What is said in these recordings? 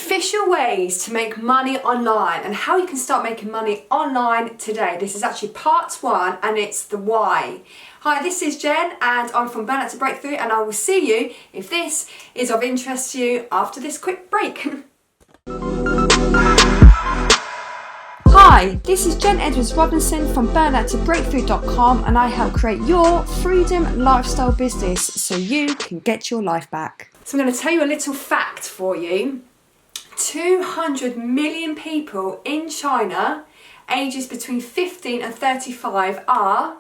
Official ways to make money online and how you can start making money online today. This is actually part 1 and it's the why. Hi, this is Jen and I'm from Burnout to Breakthrough, and I will see you if this is of interest to you after this quick break. Hi, this is Jen Edwards Robinson from burnout-to-breakthrough.com, and I help create your freedom lifestyle business so you can get your life back. So I'm going to tell you a little fact for you. 200 million people in China, ages between 15 and 35, are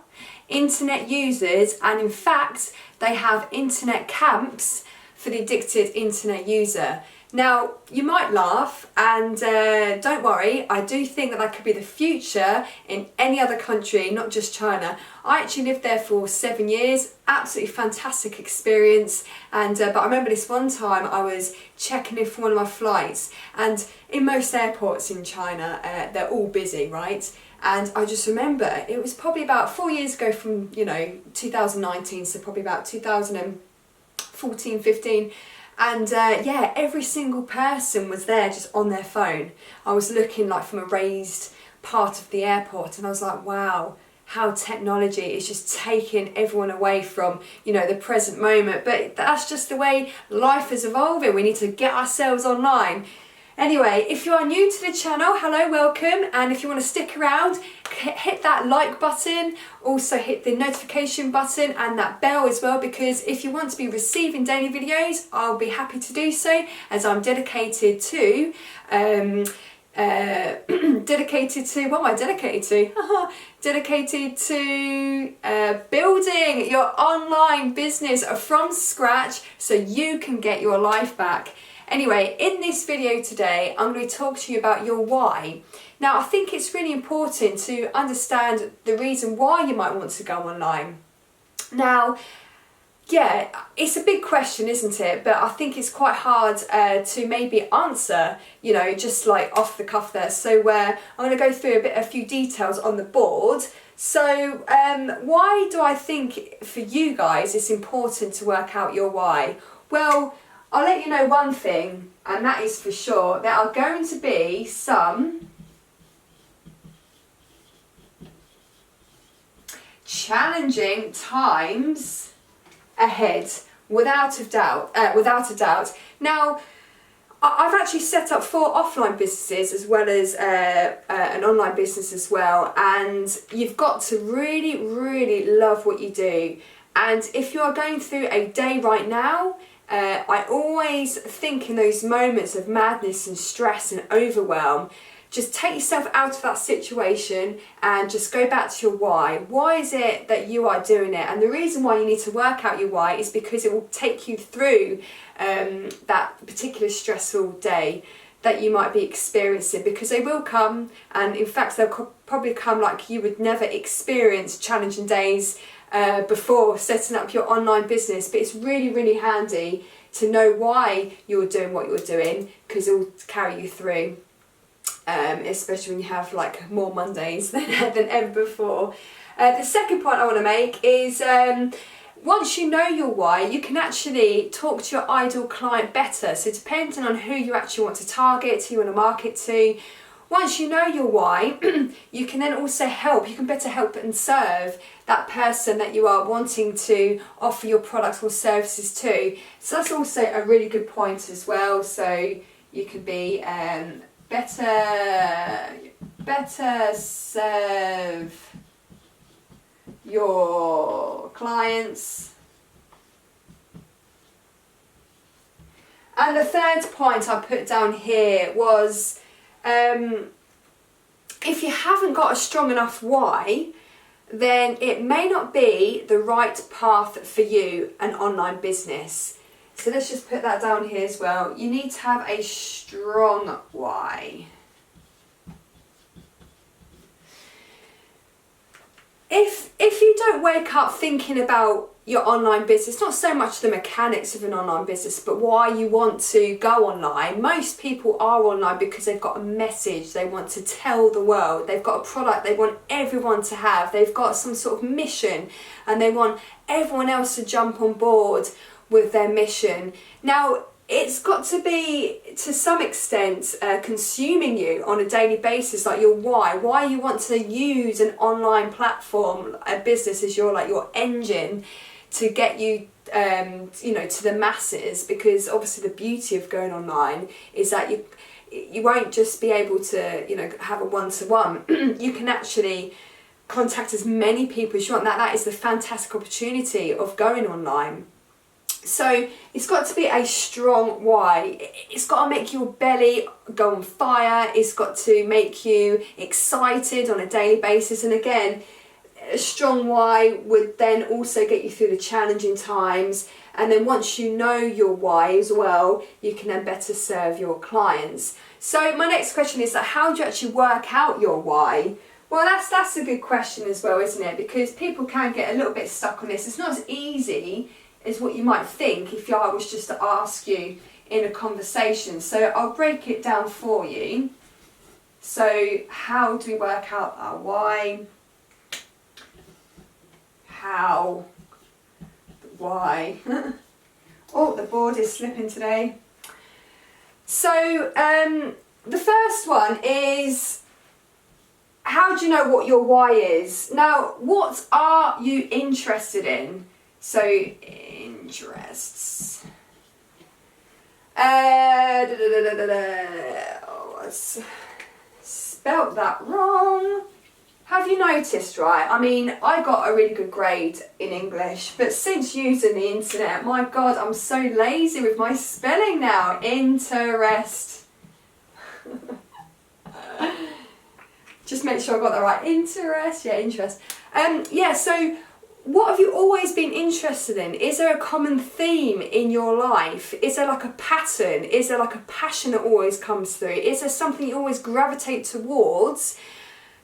internet users, and in fact they have internet camps for the addicted internet user. Now you might laugh, and don't worry, I do think that could be the future in any other country, not just China. I actually lived there for 7 years, absolutely fantastic experience, and but I remember this one time I was checking in for one of my flights, and in most airports in China they're all busy, right? And I just remember it was probably about 4 years ago from 2019, so probably about 2014, 15. And yeah, every single person was there just on their phone. I was looking like from a raised part of the airport, and I was like, wow, how technology is just taking everyone away from, the present moment. But that's just the way life is evolving. We need to get ourselves online. Anyway, if you are new to the channel, hello, welcome, and if you want to stick around, hit that like button, also hit the notification button and that bell as well, because if you want to be receiving daily videos, I'll be happy to do so, as I'm dedicated to building your online business from scratch so you can get your life back. Anyway, in this video today, I'm going to talk to you about your why. Now, I think it's really important to understand the reason why you might want to go online. Now, yeah, it's a big question, isn't it? But I think it's quite hard to maybe answer, just like off the cuff there. So I'm going to go through a few details on the board. So why do I think for you guys it's important to work out your why? Well, I'll let you know one thing, and that is for sure, there are going to be some challenging times ahead, without a doubt. Now, I've actually set up 4 offline businesses as well as an online business as well, and you've got to really, really love what you do. And if you are going through a day right now, I always think in those moments of madness and stress and overwhelm, just take yourself out of that situation and just go back to your why. Why is it that you are doing it? And the reason why you need to work out your why is because it will take you through that particular stressful day that you might be experiencing, because they will come, and in fact they'll probably come like you would never experience challenging days before setting up your online business. But it's really, really handy to know why you're doing what you're doing, because it will carry you through, especially when you have like more Mondays than ever before. The second point I want to make is once you know your why, you can actually talk to your ideal client better. So depending on who you actually want to target, who you want to market to, once you know your why, you can then also you can better help and serve that person that you are wanting to offer your products or services to. So that's also a really good point as well. So you can be better serve your clients. And the third point I put down here was, if you haven't got a strong enough why, then it may not be the right path for you, an online business. So let's just put that down here as well. You need to have a strong why. If you don't wake up thinking about your online business, not so much the mechanics of an online business, but why you want to go online. Most people are online because they've got a message they want to tell the world. They've got a product they want everyone to have. They've got some sort of mission and they want everyone else to jump on board with their mission. Now, it's got to be, to some extent, consuming you on a daily basis, like your why you want to use an online platform, a business as your engine to get you to the masses. Because obviously the beauty of going online is that you won't just be able to have a one-to-one. You can actually contact as many people as you want. That is the fantastic opportunity of going online. So it's got to be a strong why. It's got to make your belly go on fire. It's got to make you excited on a daily basis. And again, a strong why would then also get you through the challenging times. And then once you know your why as well, you can then better serve your clients. So my next question is that how do you actually work out your why? Well, that's a good question as well, isn't it? Because people can get a little bit stuck on this. It's not as easy as what you might think if I was just to ask you in a conversation. So I'll break it down for you. So how do we work out our why? How? Why? Oh, the board is slipping today. So the first one is, how do you know what your why is? Now, what are you interested in? So, interests. Oh, I spelt that wrong. Have you noticed, right? I mean, I got a really good grade in English, but since using the internet, my God, I'm so lazy with my spelling now. Interest. Just make sure I got that right. Interest, yeah, interest. So what have you always been interested in? Is there a common theme in your life? Is there like a pattern? Is there like a passion that always comes through? Is there something you always gravitate towards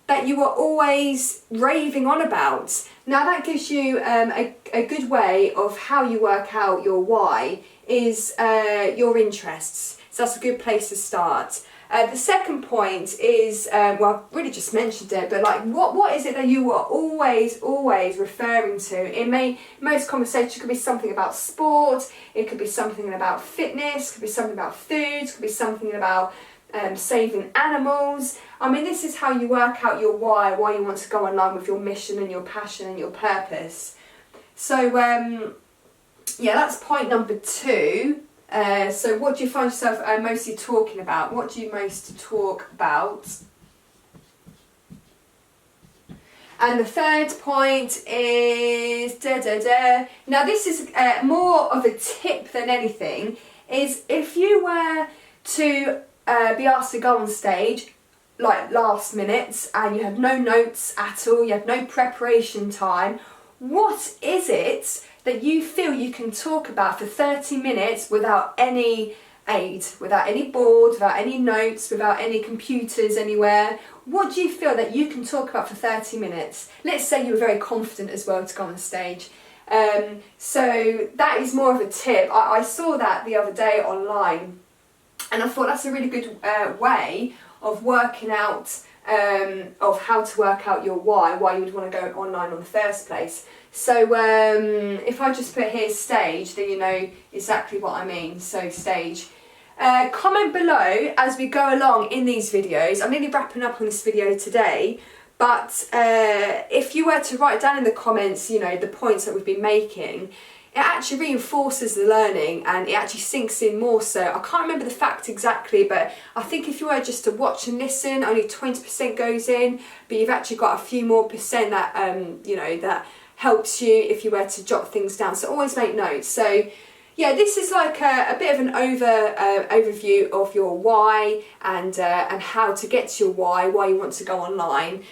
that you are always raving on about? Now that gives you a good way of how you work out your why is your interests. So that's a good place to start. The second point is, well, I've really just mentioned it, but like, what is it that you are always referring to? Most conversations could be something about sport, it could be something about fitness, it could be something about food, it could be something about saving animals. I mean, this is how you work out your why you want to go online with your mission and your passion and your purpose. So, that's point number 2. So what do you find yourself mostly talking about? What do you most talk about? And the third point is Now this is more of a tip than anything, is if you were to be asked to go on stage like last minute and you have no notes at all, you have no preparation time, what is it that you feel you can talk about for 30 minutes without any aid, without any board, without any notes, without any computers anywhere? What do you feel that you can talk about for 30 minutes? Let's say you were very confident as well to go on stage. So that is more of a tip. I saw that the other day online and I thought that's a really good way of working out of how to work out your why you would want to go online in the first place. So if I just put here stage, then you know exactly what I mean. So stage. Comment below as we go along in these videos. I'm nearly wrapping up on this video today, but if you were to write down in the comments, the points that we've been making, it actually reinforces the learning and it actually sinks in more so. I can't remember the fact exactly, but I think if you were just to watch and listen, only 20% goes in, but you've actually got a few more percent that, that helps you if you were to jot things down. So always make notes. So yeah, this is like a bit of an overview of your why and how to get to your why you want to go online.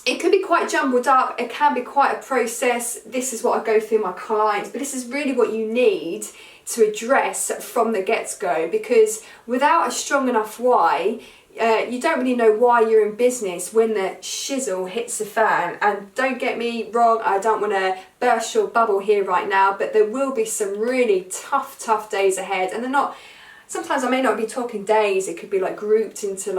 It could be quite jumbled up, it can be quite a process. This is what I go through my clients, but this is really what you need to address from the get-go, because without a strong enough why, you don't really know why you're in business when the shizzle hits the fan. And don't get me wrong, I don't want to burst your bubble here right now, but there will be some really tough days ahead, and they're not. Sometimes I may not be talking days, it could be like grouped into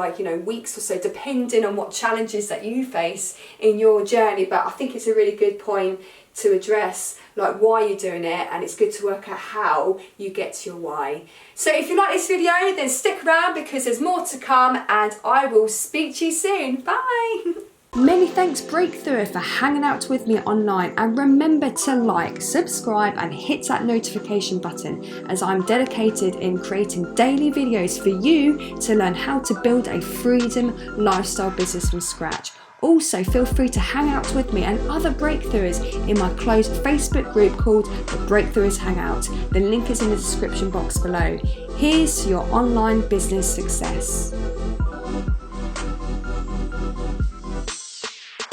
weeks or so, depending on what challenges that you face in your journey. But I think it's a really good point to address like why you're doing it, and it's good to work out how you get to your why. So if you like this video, then stick around because there's more to come, and I will speak to you soon. Bye! Many thanks Breakthrough for hanging out with me online, and remember to like, subscribe and hit that notification button, as I'm dedicated in creating daily videos for you to learn how to build a freedom lifestyle business from scratch. Also, feel free to hang out with me and other breakthroughs in my closed Facebook group called the Breakthroughs Hangout. The link is in the description box below. Here's to your online business success.